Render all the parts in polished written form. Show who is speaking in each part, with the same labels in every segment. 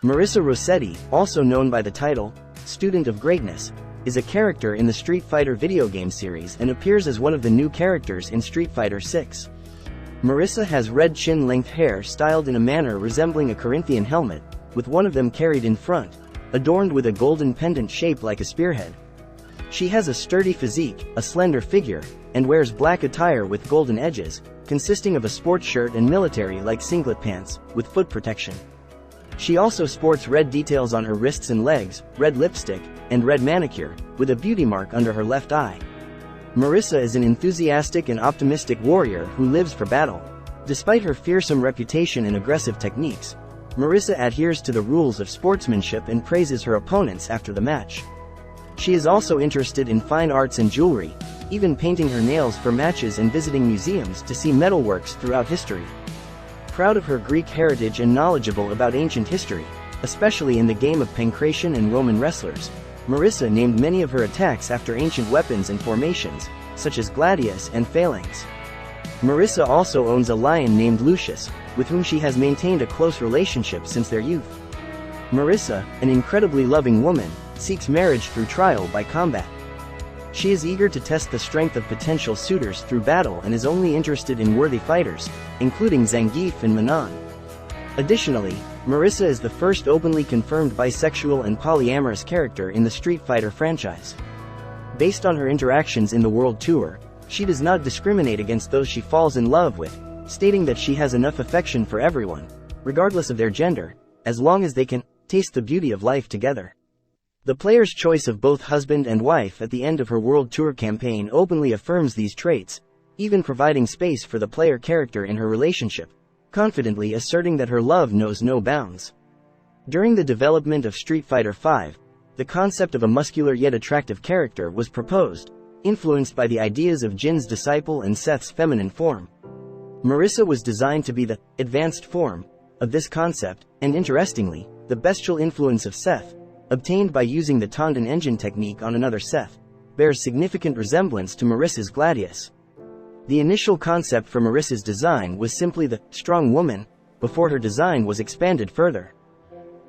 Speaker 1: Marisa Rossetti, also known by the title, Student of Greatness, is a character in the Street Fighter video game series and appears as one of the new characters in Street Fighter 6. Marisa has red chin-length hair styled in a manner resembling a Corinthian helmet, with one of them carried in front, adorned with a golden pendant shaped like a spearhead. She has a sturdy physique, a slender figure, and wears black attire with golden edges, consisting of a sports shirt and military-like singlet pants, with foot protection. She also sports red details on her wrists and legs, red lipstick, and red manicure, with a beauty mark under her left eye. Marisa is an enthusiastic and optimistic warrior who lives for battle. Despite her fearsome reputation and aggressive techniques, Marisa adheres to the rules of sportsmanship and praises her opponents after the match. She is also interested in fine arts and jewelry, even painting her nails for matches and visiting museums to see metalworks throughout history. Proud of her Greek heritage and knowledgeable about ancient history, especially in the game of pankration and Roman wrestlers, Marisa named many of her attacks after ancient weapons and formations, such as gladius and phalanx. Marisa also owns a lion named Lucius, with whom she has maintained a close relationship since their youth. Marisa, an incredibly loving woman, seeks marriage through trial by combat. She is eager to test the strength of potential suitors through battle and is only interested in worthy fighters, including Zangief and Manon. Additionally, Marisa is the first openly confirmed bisexual and polyamorous character in the Street Fighter franchise. Based on her interactions in the World Tour, she does not discriminate against those she falls in love with, stating that she has enough affection for everyone, regardless of their gender, as long as they can taste the beauty of life together. The player's choice of both husband and wife at the end of her World Tour campaign openly affirms these traits, even providing space for the player character in her relationship, confidently asserting that her love knows no bounds. During the development of Street Fighter V, the concept of a muscular yet attractive character was proposed, influenced by the ideas of Jin's disciple and Seth's feminine form. Marisa was designed to be the advanced form of this concept, and interestingly, the bestial influence of Seth, obtained by using the Tandon engine technique on another Seth, bears significant resemblance to Marisa's gladius. The initial concept for Marisa's design was simply the strong woman, before her design was expanded further.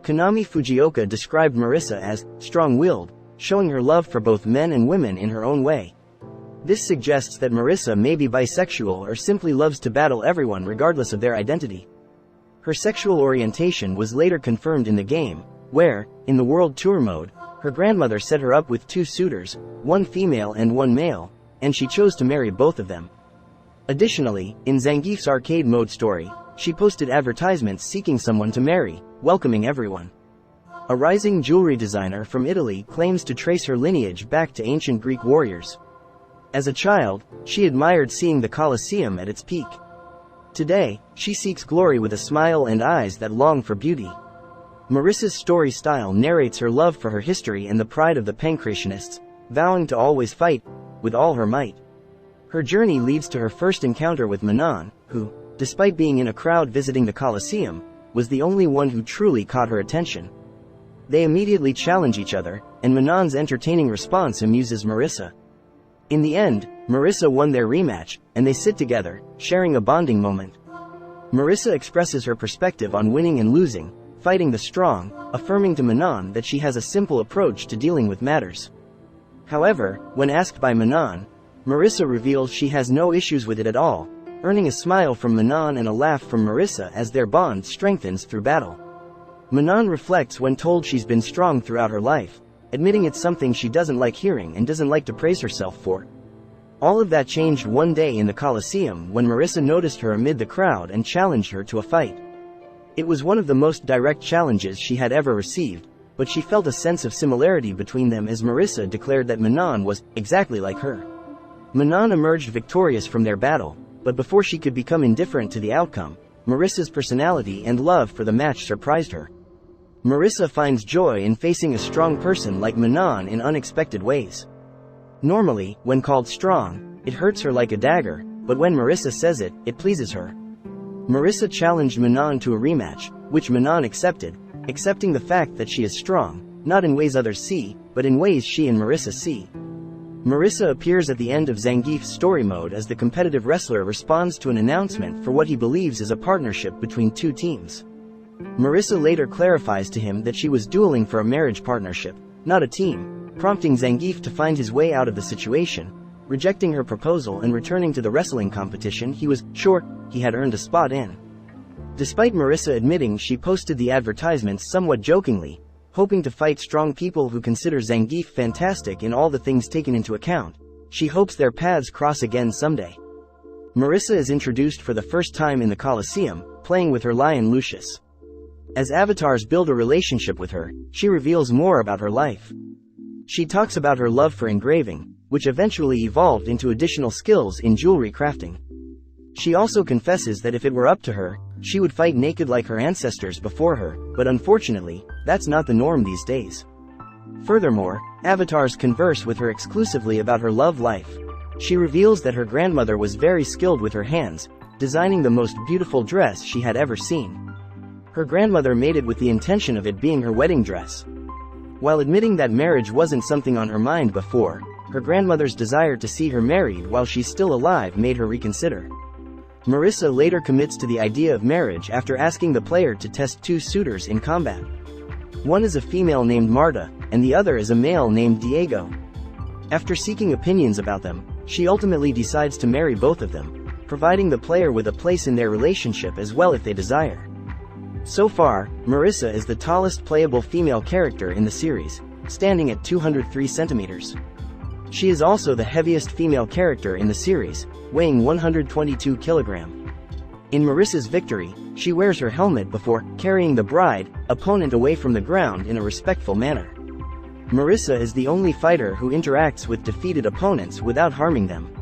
Speaker 1: Konami Fujioka described Marisa as strong-willed, showing her love for both men and women in her own way. This suggests that Marisa may be bisexual or simply loves to battle everyone regardless of their identity. Her sexual orientation was later confirmed in the game, where, in the World Tour mode, her grandmother set her up with two suitors, one female and one male, and she chose to marry both of them. Additionally, in Zangief's arcade mode story, she posted advertisements seeking someone to marry, welcoming everyone. A rising jewelry designer from Italy claims to trace her lineage back to ancient Greek warriors. As a child, she admired seeing the Colosseum at its peak. Today, she seeks glory with a smile and eyes that long for beauty. Marisa's story style narrates her love for her history and the pride of the Pancrationists, vowing to always fight, with all her might. Her journey leads to her first encounter with Manon, who, despite being in a crowd visiting the Colosseum, was the only one who truly caught her attention. They immediately challenge each other, and Manon's entertaining response amuses Marisa. In the end, Marisa won their rematch, and they sit together, sharing a bonding moment. Marisa expresses her perspective on winning and losing, fighting the strong, affirming to Manon that she has a simple approach to dealing with matters. However, when asked by Manon, Marisa reveals she has no issues with it at all, earning a smile from Manon and a laugh from Marisa as their bond strengthens through battle. Manon reflects when told she's been strong throughout her life, admitting it's something she doesn't like hearing and doesn't like to praise herself for. All of that changed one day in the Colosseum when Marisa noticed her amid the crowd and challenged her to a fight. It was one of the most direct challenges she had ever received, but she felt a sense of similarity between them as Marisa declared that Manon was exactly like her. Manon emerged victorious from their battle, but before she could become indifferent to the outcome, Marisa's personality and love for the match surprised her. Marisa finds joy in facing a strong person like Manon in unexpected ways. Normally, when called strong, it hurts her like a dagger, but when Marisa says it, it pleases her. Marisa challenged Manon to a rematch, which Manon accepted, accepting the fact that she is strong, not in ways others see, but in ways she and Marisa see. Marisa appears at the end of Zangief's story mode as the competitive wrestler responds to an announcement for what he believes is a partnership between two teams. Marisa later clarifies to him that she was dueling for a marriage partnership, not a team, prompting Zangief to find his way out of the situation, rejecting her proposal and returning to the wrestling competition he was sure he had earned a spot in. Despite Marisa admitting she posted the advertisements somewhat jokingly, hoping to fight strong people who consider Zangief fantastic in all the things taken into account, she hopes their paths cross again someday. Marisa is introduced for the first time in the Colosseum, playing with her lion Lucius. As avatars build a relationship with her, she reveals more about her life. She talks about her love for engraving, which eventually evolved into additional skills in jewelry crafting. She also confesses that if it were up to her, she would fight naked like her ancestors before her, but unfortunately, that's not the norm these days. Furthermore, avatars converse with her exclusively about her love life. She reveals that her grandmother was very skilled with her hands, designing the most beautiful dress she had ever seen. Her grandmother made it with the intention of it being her wedding dress. While admitting that marriage wasn't something on her mind before, her grandmother's desire to see her married while she's still alive made her reconsider. Marisa later commits to the idea of marriage after asking the player to test two suitors in combat. One is a female named Marta, and the other is a male named Diego. After seeking opinions about them, she ultimately decides to marry both of them, providing the player with a place in their relationship as well if they desire. So far, Marisa is the tallest playable female character in the series, standing at 203 centimeters. She is also the heaviest female character in the series, weighing 122 kilograms. In Marisa's victory, she wears her helmet before carrying the opponent away from the ground in a respectful manner. Marisa is the only fighter who interacts with defeated opponents without harming them.